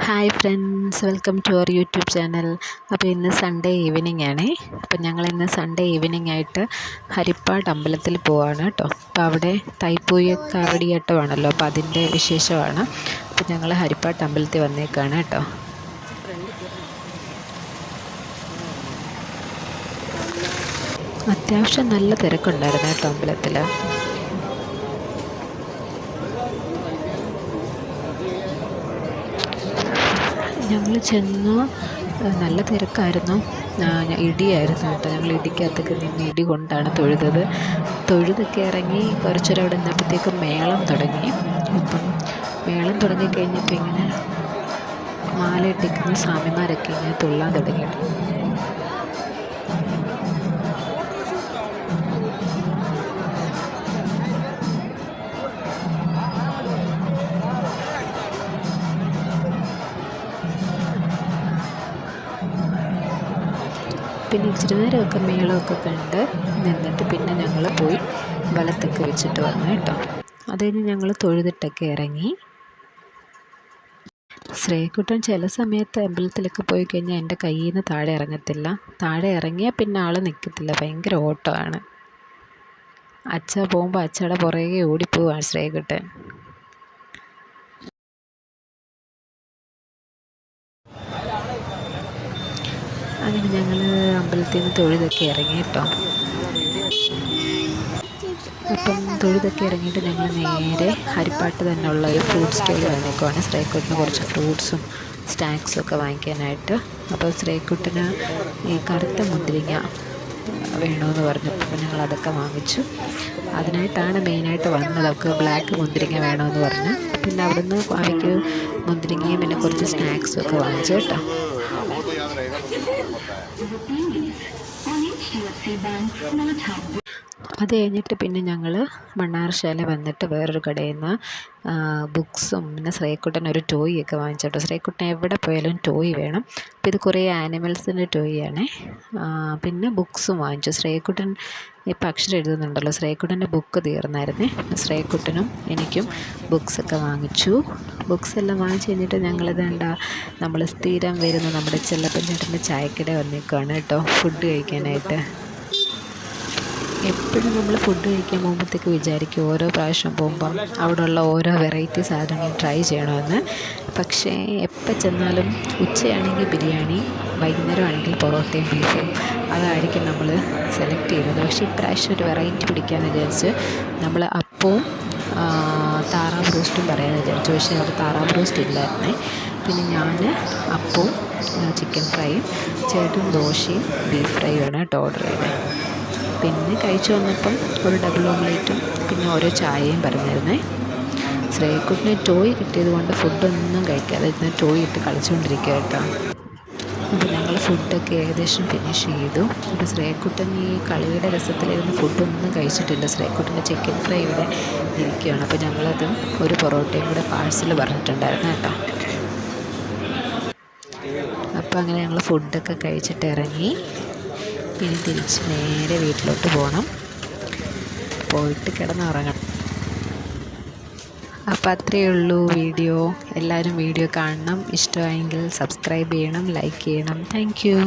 Hi friends, welcome to our YouTube channel. അപ്പോൾ ഇന്ന് Sunday evening ആണേ. അപ്പോൾ ഞങ്ങളിന്ന് സൺഡേ ഈവനിങ് ആയിട്ട് ഹരിപ്പാട് അമ്പലത്തിൽ പോവാണ് കേട്ടോ. അപ്പോൾ അവിടെ തൈപ്പൂയ കാവടിയാട്ടമാണല്ലോ, അപ്പോൾ അതിൻ്റെ വിശേഷമാണ്. അപ്പോൾ ഞങ്ങൾ ഹരിപ്പാട് അമ്പലത്തിൽ വന്നേക്കാണ് കേട്ടോ. അത്യാവശ്യം നല്ല തിരക്കുണ്ടായിരുന്നു കേട്ടോ അമ്പലത്തിൽ. ഞങ്ങൾ ചെന്നു, നല്ല തിരക്കായിരുന്നു. ഇടിയായിരുന്നു കേട്ടോ. ഞങ്ങൾ ഇടിക്കകത്തൊക്കെ നിന്ന് ഇടി കൊണ്ടാണ് തൊഴുതൊക്കെ ഇറങ്ങി കുറച്ചേരം അവിടെ നിന്നപ്പോഴത്തേക്കും മേളം തുടങ്ങി. അപ്പം മേളം തുടങ്ങിക്കഴിഞ്ഞപ്പോൾ ഇങ്ങനെ മാലയിട്ടിരിക്കുന്ന സ്വാമിമാരൊക്കെ ഇങ്ങനെ തുള്ളാൻ തുടങ്ങിയിട്ട് പിന്നെ ഇച്ചിരി നേരമൊക്കെ മേളമൊക്കെ കണ്ട് നിന്നിട്ട് പിന്നെ ഞങ്ങൾ പോയി വലത്തൊക്കെ വെച്ചിട്ട് വന്നു കേട്ടോ. അത് കഴിഞ്ഞ് ഞങ്ങൾ തൊഴുതിട്ടൊക്കെ ഇറങ്ങി. ശ്രീകുട്ടൻ ചില സമയത്ത് അമ്പലത്തിലൊക്കെ പോയി കഴിഞ്ഞാൽ എൻ്റെ കയ്യിൽ നിന്ന് താഴെ ഇറങ്ങത്തില്ല. താഴെ ഇറങ്ങിയാൽ പിന്നെ ആൾ നിൽക്കത്തില്ല, ഭയങ്കര ഓട്ടമാണ്. അച്ഛ പോകുമ്പോൾ അച്ഛയുടെ പുറകെ ഓടിപ്പോവാണ് ശ്രീകുട്ടൻ. അങ്ങനെ ഞങ്ങൾ അമ്പലത്തിൽ നിന്ന് തൊഴുതൊക്കെ ഇറങ്ങി കേട്ടോ. അപ്പം തൊഴുതൊക്കെ ഇറങ്ങിയിട്ട് ഞങ്ങൾ നേരെ ഹരിപ്പാട്ട് തന്നെ ഉള്ള ഒരു ഫ്രൂട്ട് സ്റ്റോൾ വന്നേക്കുവാണ്. ശ്രീകുട്ടിന് കുറച്ച് ഫ്രൂട്ട്സും സ്നാക്സും ഒക്കെ വാങ്ങിക്കാനായിട്ട്. അപ്പോൾ ശ്രീകുട്ടിന് ഈ കറുത്ത മുന്തിരിങ്ങ വേണമെന്ന് പറഞ്ഞപ്പോൾ ഞങ്ങൾ അതൊക്കെ വാങ്ങിച്ചു. അതിനായിട്ടാണ് മെയിനായിട്ട് വന്നത്. അവൾക്ക് ബ്ലാക്ക് മുന്തിരിങ്ങ വേണമെന്ന് പറഞ്ഞു. പിന്നെ അവിടുന്ന് അവയ്ക്ക് മുന്തിരിങ്ങയും പിന്നെ കുറച്ച് സ്നാക്സും ഒക്കെ വാങ്ങിച്ചു കേട്ടോ. അത് കഴിഞ്ഞിട്ട് പിന്നെ ഞങ്ങൾ മണ്ണാർശാല വന്നിട്ട് വേറൊരു കടയിൽ നിന്ന് ബുക്സും പിന്നെ ശ്രീകുട്ടനൊരു ടോയ് ഒക്കെ വാങ്ങിച്ചിട്ടോ. ശ്രീകുട്ടൻ എവിടെ പോയാലും ടോയ് വേണം. അപ്പോൾ ഇത് കുറേ ആനിമൽസിൻ്റെ ടോയാണ്. പിന്നെ ബുക്സും വാങ്ങിച്ചു. ശ്രീകുട്ടൻ ഇപ്പോൾ അക്ഷരം എഴുതുന്നുണ്ടല്ലോ, ശ്രീകുട്ടൻ്റെ ബുക്ക് തീർന്നായിരുന്നേ. ശ്രീകുട്ടനും എനിക്കും ബുക്സൊക്കെ വാങ്ങിച്ചു. ബുക്സ് എല്ലാം വാങ്ങിച്ച് കഴിഞ്ഞിട്ട് ഞങ്ങളിതേണ്ട നമ്മൾ സ്ഥിരം വരുന്ന നമ്മുടെ ചെല്ലപ്പൻ ചേട്ടൻ്റെ ചായക്കട വന്നേക്കാണ് കേട്ടോ ഫുഡ് കഴിക്കാനായിട്ട്. എപ്പോഴും നമ്മൾ ഫുഡ് കഴിക്കാൻ പോകുമ്പോഴത്തേക്ക് വിചാരിക്കും ഓരോ പ്രാവശ്യം പോകുമ്പം അവിടെയുള്ള ഓരോ വെറൈറ്റി സാധനങ്ങൾ ട്രൈ ചെയ്യണമെന്ന്. പക്ഷേ എപ്പോൾ ചെന്നാലും ഉച്ചയാണെങ്കിൽ ബിരിയാണി, വൈകുന്നേരം ആണെങ്കിൽ പൊറോട്ടയും ബീഫും അതായിരിക്കും നമ്മൾ സെലക്ട് ചെയ്യുന്നത്. പക്ഷേ ഇപ്രാവശ്യം ഒരു വെറൈറ്റി പിടിക്കാമെന്ന് വിചാരിച്ച് നമ്മൾ അപ്പവും താറാവ് റോസ്റ്റും പറയാമെന്ന് വിചാരിച്ചു. പക്ഷേ അവിടെ താറാവ് റോസ്റ്റ് ഇല്ലായിരുന്നേ. പിന്നെ ഞാൻ അപ്പവും ചിക്കൻ ഫ്രൈയും, ചേട്ടൻ ദോശയും ബീഫ് ഫ്രൈയുമാണ് കേട്ടോ ഓർഡർ ചെയ്തത്. പിന്നെ കഴിച്ചു വന്നപ്പം ഒരു ഡബിൾ ഓംലേറ്റും പിന്നെ ഓരോ ചായയും പറഞ്ഞിരുന്നേ. ശ്രീകുട്ടിന് ടോയ് കിട്ടിയത് കൊണ്ട് ഫുഡൊന്നും കഴിക്കാതെ ഇരുന്ന് ടോയ് ഇട്ട് കളിച്ചുകൊണ്ടിരിക്കുക കേട്ടോ. അപ്പോൾ ഞങ്ങൾ ഫുഡൊക്കെ ഏകദേശം ഫിനിഷ് ചെയ്തു. അപ്പോൾ ശ്രീകുട്ടൻ ഈ കളിയുടെ രസത്തിലിരുന്ന് ഫുഡൊന്നും കഴിച്ചിട്ടില്ല. ശ്രീകുട്ടൻ്റെ ചിക്കൻ ഫ്രൈ ഇവിടെ ഇരിക്കുകയാണ്. അപ്പോൾ ഞങ്ങളത് ഒരു പൊറോട്ടയും കൂടെ പാഴ്സൽ പറഞ്ഞിട്ടുണ്ടായിരുന്നു കേട്ടോ. അപ്പോൾ അങ്ങനെ ഞങ്ങൾ ഫുഡൊക്കെ കഴിച്ചിട്ട് ഇറങ്ങി. ഇനി തിരിച്ച് നേരെ വീട്ടിലോട്ട് പോകണം, പോയിട്ട് കിടന്നുറങ്ങണം. അപ്പോൾ അത്രയേ ഉള്ളൂ വീഡിയോ. എല്ലാവരും വീഡിയോ കാണണം. ഇഷ്ടമായെങ്കിൽ സബ്സ്ക്രൈബ് ചെയ്യണം, ലൈക്ക് ചെയ്യണം. Thank you.